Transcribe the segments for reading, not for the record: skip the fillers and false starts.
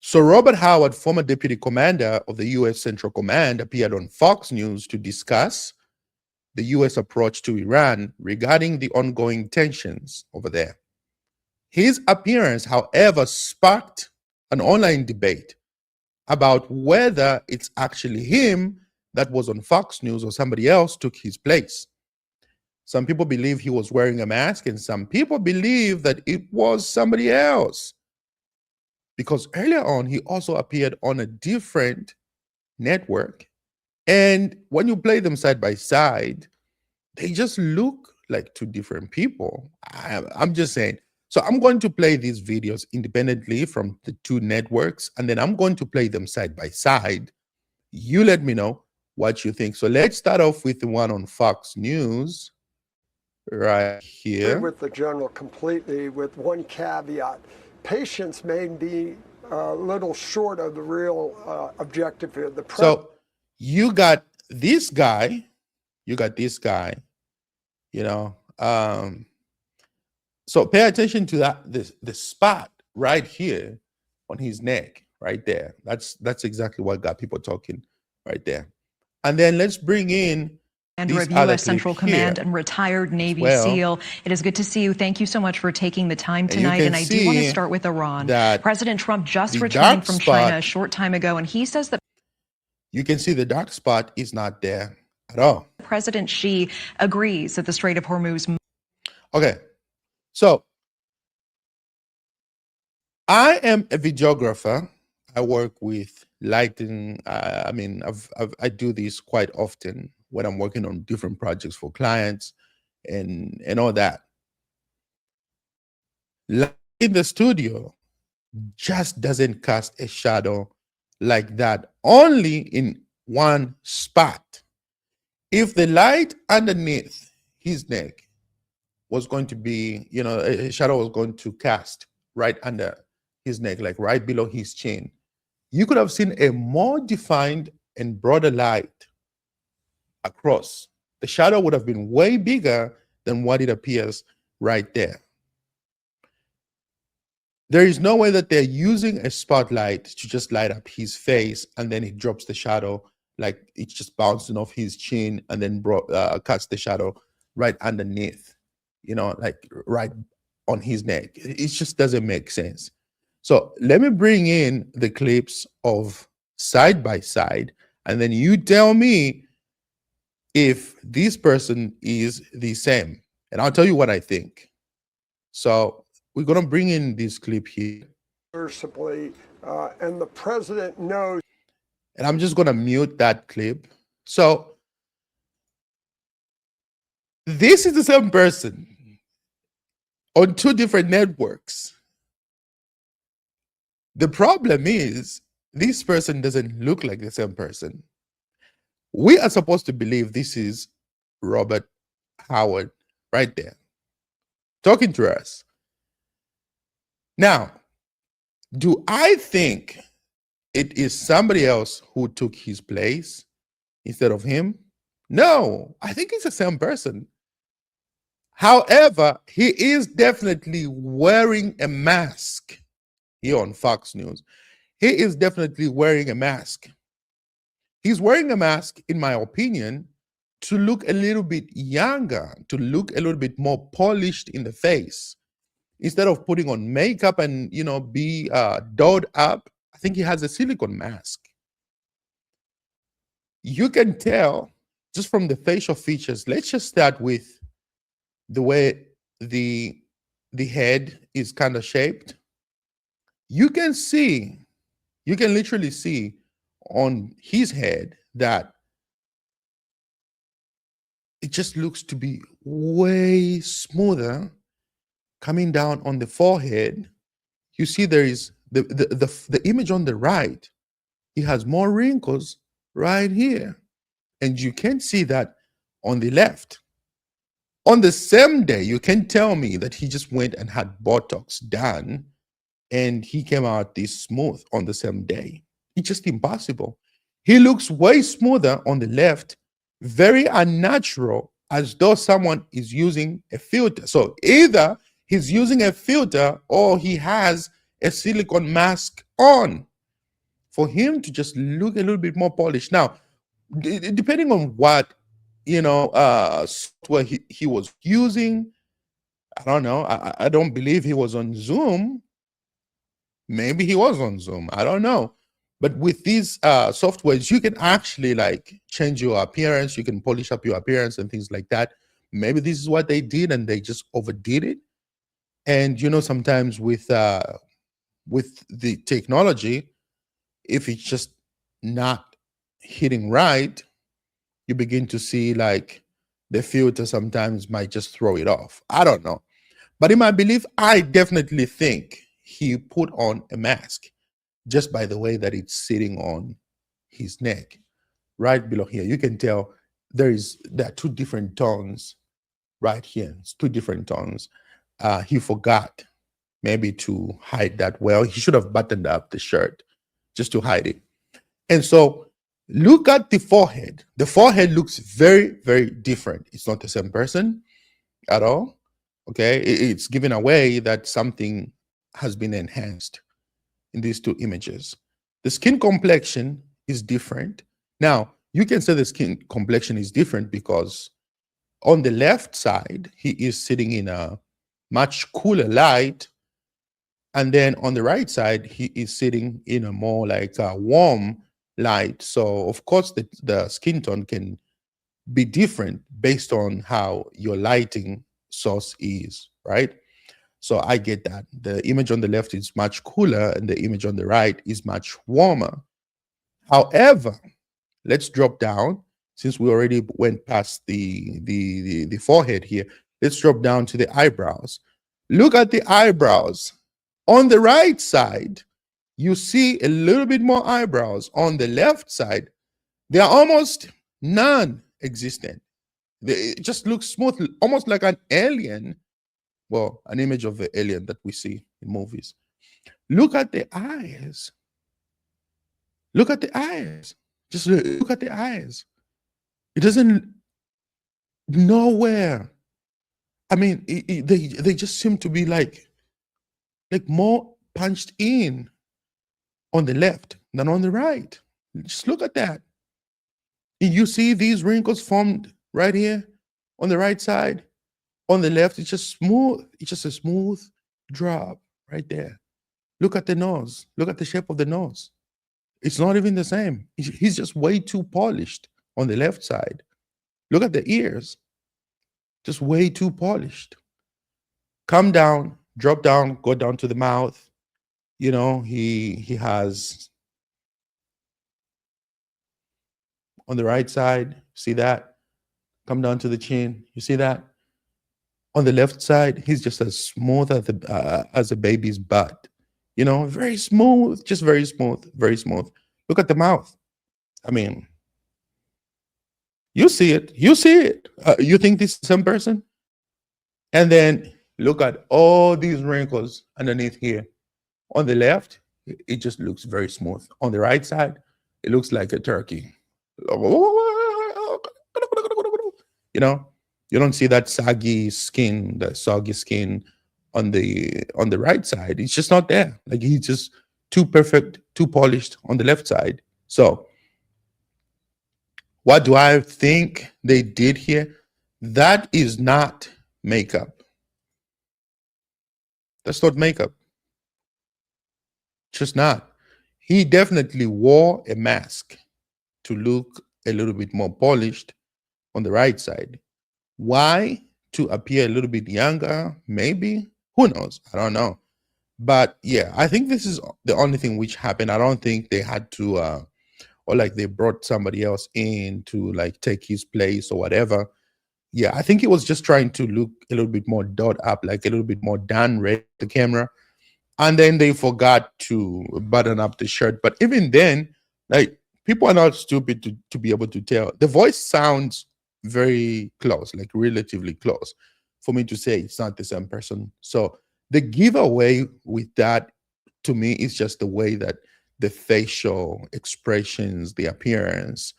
So Robert Howard, former deputy commander of the U.S. Central Command, appeared on Fox News to discuss the U.S. approach to Iran regarding the ongoing tensions over there. His appearance, however, sparked an online debate about whether it's actually him that was on Fox News or somebody else took his place. Some people believe he was wearing a mask, and some people believe that it was somebody else. Because earlier on, he also appeared on a different network. And when you play them side by side, they just look like two different people. I'm just saying. So I'm going to play these videos independently from the two networks, and then I'm going to play them side by side. You let me know what you think. So let's start off with the one on Fox News right here. With the general completely, with one caveat. Patience may be a little short of the real objective here. So you got this guy, you know. So pay attention to that, the spot right here on his neck, right there. That's exactly what got people talking right there. And then let's bring in Commander of U.S. Central Command and retired Navy SEAL. It is good to see you. Thank you so much for taking the time tonight. And I do want to start with Iran. President Trump just returned from China a short time ago, and he says that you can see the dark spot is not there at all. President Xi agrees that the Strait of Hormuz. Okay, so I am a videographer. I work with lighting. I do this quite often when I'm working on different projects for clients and all that. Light in the studio just doesn't cast a shadow like that, only in one spot. If the light underneath his neck was going to be, a shadow was going to cast right under his neck, like right below his chin, you could have seen a more defined and broader light across. The shadow would have been way bigger than what it appears right there. There is no way that they're using a spotlight to just light up his face and then it drops the shadow, like it's just bouncing off his chin and then cuts the shadow right underneath, like right on his neck. It just doesn't make sense. So let me bring in the clips of side by side, and then you tell me if this person is the same, and I'll tell you what I think. So we're going to bring in this clip here. And the president knows. And I'm just going to mute that clip. So this is the same person on two different networks. The problem is this person doesn't look like the same person. We are supposed to believe this is Robert Howard right there talking to us. Now, do I think it is somebody else who took his place instead of him? No, I think it's the same person. However, he is definitely wearing a mask here on Fox News. He is definitely wearing a mask. He's wearing a mask, in my opinion, to look a little bit younger, to look a little bit more polished in the face. Instead of putting on makeup and, be dolled up, I think he has a silicone mask. You can tell just from the facial features. Let's just start with the way the head is kind of shaped. You can literally see on his head that it just looks to be way smoother coming down on the forehead. You see there is the image on the right. He has more wrinkles right here. And you can see that on the left. On the same day, you can tell me that he just went and had Botox done and he came out this smooth on the same day. It's just impossible. He looks way smoother on the left, very unnatural, as though someone is using a filter. So either he's using a filter or he has a silicone mask on. for him to just look a little bit more polished. Now, depending on what software he was using, I don't know. I don't believe he was on Zoom. Maybe he was on Zoom. I don't know. But with these softwares, you can actually like change your appearance. You can polish up your appearance and things like that. Maybe this is what they did and they just overdid it. And sometimes with the technology, if it's just not hitting right, you begin to see like the filter sometimes might just throw it off. I don't know. But in my belief, I definitely think he put on a mask just by the way that it's sitting on his neck, right below here. You can tell there are two different tones right here. It's two different tones. He forgot maybe to hide that well. He should have buttoned up the shirt just to hide it. And so look at the forehead. The forehead looks very, very different. It's not the same person at all. Okay, it's giving away that something has been enhanced in these two images. The skin complexion is different. Now, you can say the skin complexion is different because on the left side, he is sitting in a much cooler light. And then on the right side, he is sitting in a more like a warm light. So, of course, the skin tone can be different based on how your lighting source is, right? So I get that. The image on the left is much cooler and the image on the right is much warmer. However, let's drop down, since we already went past the forehead here. Let's drop down to the eyebrows. Look at the eyebrows. On the right side, you see a little bit more eyebrows. On the left side, they are almost non-existent. It just looks smooth, almost like an alien. Well, an image of the alien that we see in movies. Look at the eyes. Look at the eyes. Just look at the eyes. It doesn't nowhere. I mean, they just seem to be like more punched in on the left than on the right. Just look at that. You see these wrinkles formed right here on the right side. On the left, it's just smooth. It's just a smooth drop right there. Look at the nose. Look at the shape of the nose. It's not even the same. He's just way too polished on the left side. Look at the ears. Just way too polished. Come down, drop down, go down to the mouth. He has on the right side, see that? Come down to the chin. You see that? On the left side, he's just as smooth as a baby's butt. Very smooth, just very smooth, very smooth. Look at the mouth. I mean, you see it. You see it. You think this is the same person? And then look at all these wrinkles underneath here. On the left, it just looks very smooth. On the right side, it looks like a turkey. You don't see that soggy skin on the right side. It's just not there. Like he's just too perfect, too polished on the left side. So what do I think they did here? That is not makeup. That's not makeup. Just not. He definitely wore a mask to look a little bit more polished on the right side. Why? To appear a little bit younger, maybe. Who knows? I don't know. But yeah, I think this is the only thing which happened. I don't think they had to, or like they brought somebody else in to like take his place or whatever. Yeah, I think he was just trying to look a little bit more dolled up, like a little bit more done right the camera. And then they forgot to button up the shirt. But even then, like people are not stupid to be able to tell. The voice sounds very close, like relatively close, for me to say it's not the same person. So the giveaway with that, to me, is just the way that the facial expressions, the appearance,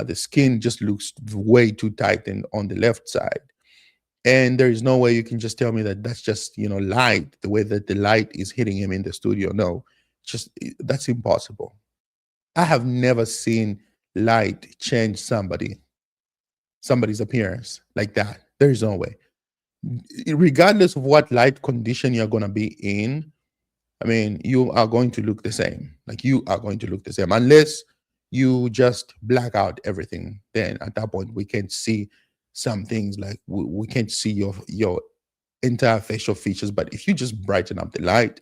the skin just looks way too tight on the left side. And there is no way you can just tell me that that's just, light, the way that the light is hitting him in the studio. No, that's impossible. I have never seen light change somebody's appearance like that. There is no way. Regardless of what light condition you're going to be in, I mean, you are going to look the same. Like, you are going to look the same unless you just black out everything. Then at that point, we can see some things, like we can't see your entire facial features. But if you just brighten up the light,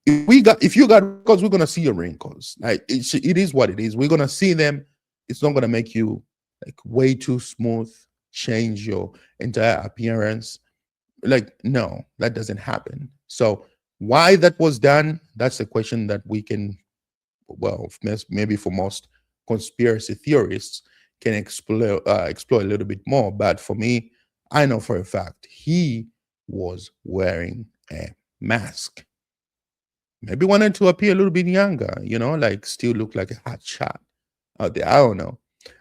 if you got wrinkles, we're gonna see your wrinkles. Like, it is what it is. We're gonna see them. It's not gonna make you like way too smooth, change your entire appearance. Like, no, that doesn't happen. So why that was done, that's a question that we can, well, maybe for most conspiracy theorists, can explore a little bit more. But for me, I know for a fact he was wearing a mask. Maybe wanted to appear a little bit younger, like still look like a hot shot out there. I don't know.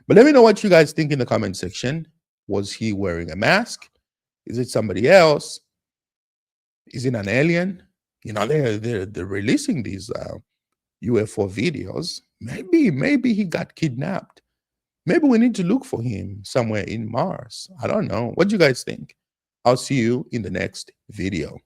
But let me know what you guys think in the comment section. Was he wearing a mask? Is it somebody else? Is it an alien? They're releasing these UFO videos. Maybe he got kidnapped. Maybe we need to look for him somewhere in Mars. I don't know. What do you guys think? I'll see you in the next video.